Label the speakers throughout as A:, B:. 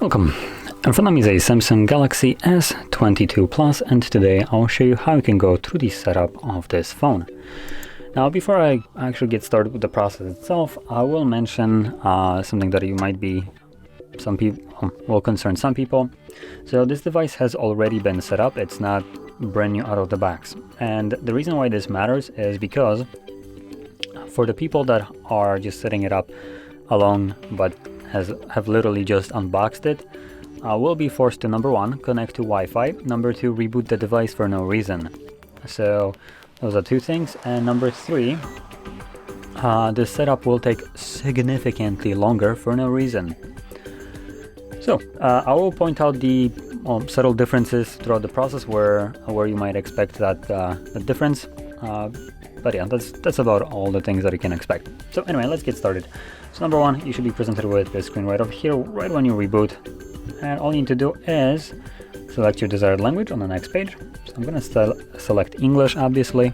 A: Welcome. In front of me is a Samsung Galaxy S22 Plus, and today I'll show you how you can go through the setup of this phone. Now, before I actually get started with the process itself, I will mention something that will concern some people. So this device has already been set up. It's not brand new out of the box. And the reason why this matters is because for the people that are just setting it up alone but have literally just unboxed it, will be forced to, number one, connect to Wi-Fi, number two, reboot the device for no reason. So those are two things. And number three, the setup will take significantly longer for no reason. So I will point out the subtle differences throughout the process where you might expect that difference. But yeah, that's about all the things that you can expect. So anyway, let's get started. So number one, you should be presented with this screen right over here, right when you reboot. And all you need to do is select your desired language on the next page. So I'm going to select English, obviously.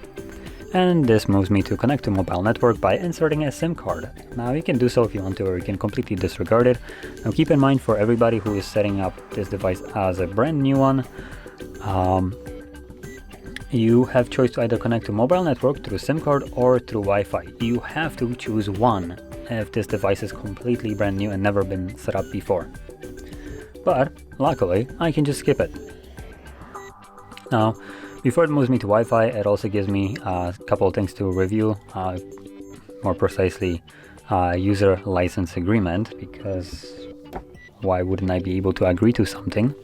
A: And this moves me to connect to mobile network by inserting a SIM card. Now you can do so if you want to, or you can completely disregard it. Now keep in mind, for everybody who is setting up this device as a brand new one, you have choice to either connect to mobile network through SIM card or through Wi-Fi. You have to choose one if this device is completely brand new and never been set up before. But luckily, I can just skip it. Now, before it moves me to Wi-Fi, it also gives me a couple of things to review, more precisely, user license agreement, because why wouldn't I be able to agree to something?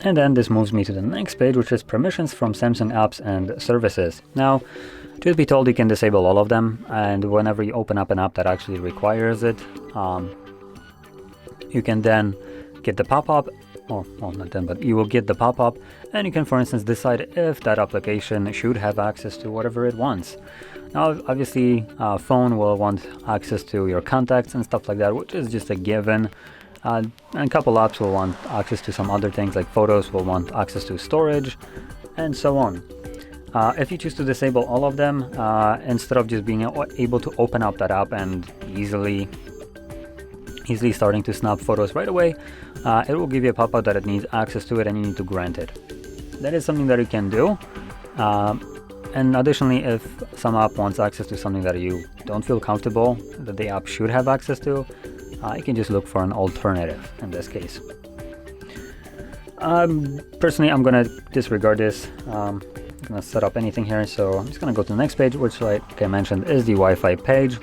A: And then this moves me to the next page, which is permissions from Samsung apps and services. Now, truth be told, you can disable all of them, and whenever you open up an app that actually requires it, you can then get the pop-up, or well, not then, but you will get the pop-up, and you can, for instance, decide if that application should have access to whatever it wants. Now, obviously, phone will want access to your contacts and stuff like that, which is just a given. And a couple apps will want access to some other things, like photos will want access to storage, and so on. If you choose to disable all of them, instead of just being able to open up that app and easily starting to snap photos right away, it will give you a pop-up that it needs access to it and you need to grant it. That is something that you can do. And additionally, if some app wants access to something that you don't feel comfortable that the app should have access to, you can just look for an alternative in this case. Personally, I'm going to disregard this. I'm going to set up anything here, so I'm just going to go to the next page, which, like I mentioned, is the Wi-Fi page.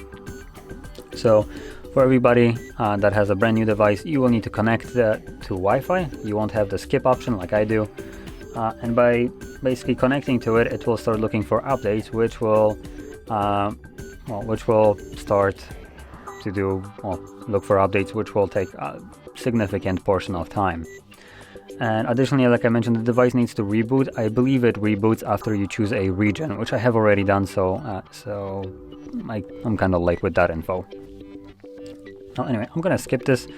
A: So for everybody that has a brand new device, you will need to connect to Wi-Fi. You won't have the skip option like I do. And by basically connecting to it, it will start looking for updates, which will start to look for updates, which will take a significant portion of time. And additionally, like I mentioned, the device needs to reboot. I believe it reboots after you choose a region, which I have already done, so I'm kind of late with that info. Now, anyway, I'm gonna skip this,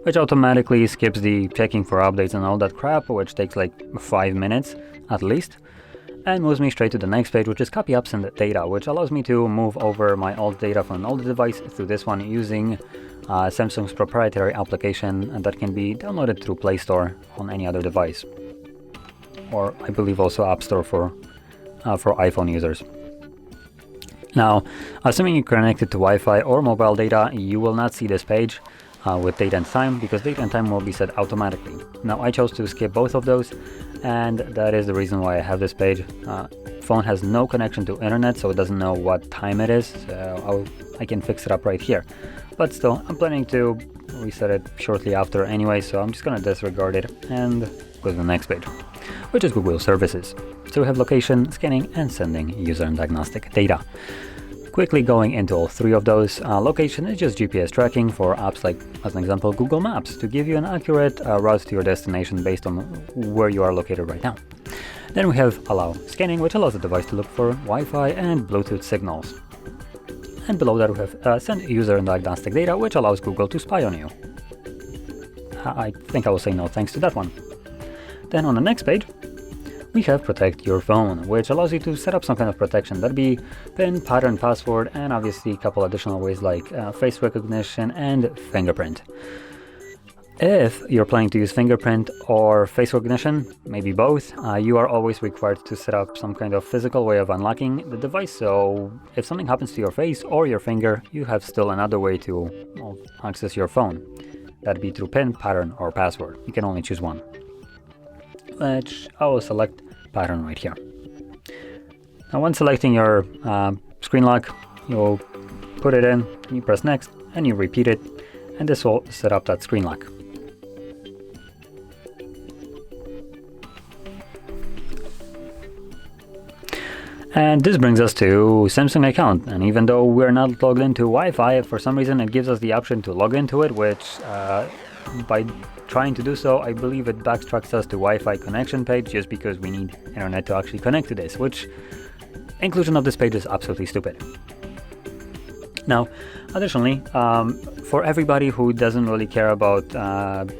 A: which automatically skips the checking for updates and all that crap, which takes like 5 minutes at least, and moves me straight to the next page, which is copy apps and data, which allows me to move over my old data from an old device through this one using Samsung's proprietary application that can be downloaded through Play Store on any other device, or I believe also App Store for iPhone users. Now, assuming you're connected to Wi-Fi or mobile data, you will not see this page with date and time, because date and time will be set automatically. Now, I chose to skip both of those, and that is the reason why I have this page. Phone has no connection to internet, so it doesn't know what time it is, so I can fix it up right here. But still, I'm planning to reset it shortly after anyway, so I'm just going to disregard it and go to the next page, which is Google Services. So we have location, scanning, and sending user and diagnostic data. Quickly going into all three of those, location is just GPS tracking for apps like, as an example, Google Maps, to give you an accurate route to your destination based on where you are located right now. Then we have allow scanning, which allows the device to look for Wi-Fi and Bluetooth signals. And below that we have send user and diagnostic data, which allows Google to spy on you. I think I will say no thanks to that one. Then on the next page, we have Protect Your Phone, which allows you to set up some kind of protection. That'd be PIN, pattern, password, and obviously a couple additional ways like face recognition and fingerprint. If you're planning to use fingerprint or face recognition, maybe both, you are always required to set up some kind of physical way of unlocking the device, so if something happens to your face or your finger, you have still another way to access your phone. That'd be through PIN, pattern, or password. You can only choose one. Which I will select pattern right here. Now when selecting your screen lock, you'll put it in, you press next, and you repeat it, and this will set up that screen lock. And this brings us to Samsung account, and even though we're not logged into Wi-Fi, for some reason it gives us the option to log into it, which by trying to do so, I believe it backtracks us to Wi-Fi connection page just because we need internet to actually connect to this, which inclusion of this page is absolutely stupid. Now, additionally, for everybody who doesn't really care about the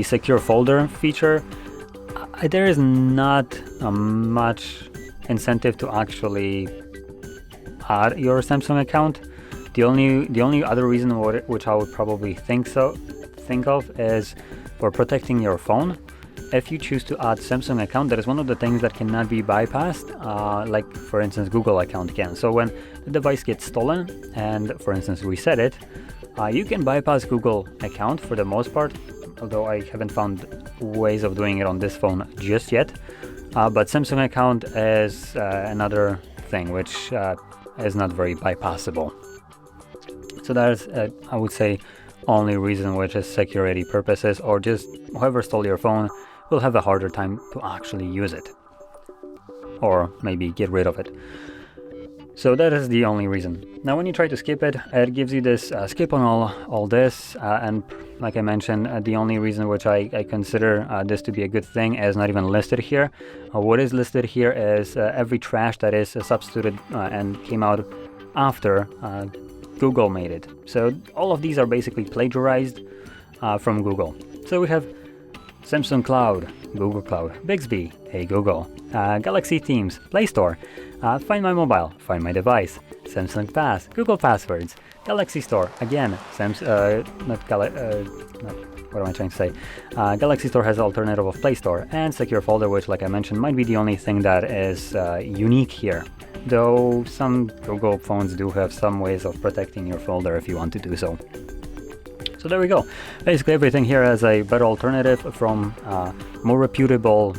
A: secure folder feature, there is not much incentive to actually add your Samsung account. The only other reason which I would probably think of is for protecting your phone. If you choose to add Samsung account, that is one of the things that cannot be bypassed, like for instance Google account can. So when the device gets stolen and for instance reset it, you can bypass Google account for the most part, although I haven't found ways of doing it on this phone just yet. But Samsung account is another thing which is not very bypassable. So that is, I would say, only reason, which is security purposes, or just whoever stole your phone will have a harder time to actually use it, or maybe get rid of it. So that is the only reason. Now when you try to skip it, it gives you this skip on all this, and like I mentioned, the only reason which I consider this to be a good thing is not even listed here. What is listed here is every trash that is substituted and came out after Google made it. So all of these are basically plagiarized from Google. So we have Samsung Cloud, Google Cloud, Bixby, Hey Google, Galaxy Themes, Play Store, Find My Mobile, Find My Device, Samsung Pass, Google Passwords, Galaxy Store, again, Galaxy Store has an alternative of Play Store, and Secure Folder, which like I mentioned might be the only thing that is unique here. Though some Google phones do have some ways of protecting your folder if you want to do so. So there we go. Basically everything here is a better alternative from a more reputable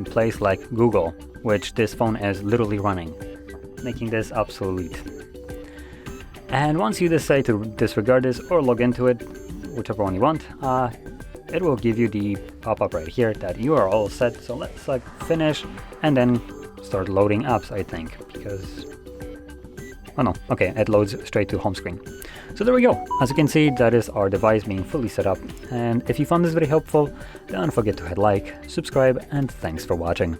A: place like Google, which this phone is literally running, making this obsolete. And once you decide to disregard this or log into it, whichever one you want, it will give you the pop-up right here that you are all set. So let's finish and then start loading apps, I think, because it loads straight to home screen. So there we go. As you can see, that is our device being fully set up. And if you found this very helpful, don't forget to hit like, subscribe, and thanks for watching.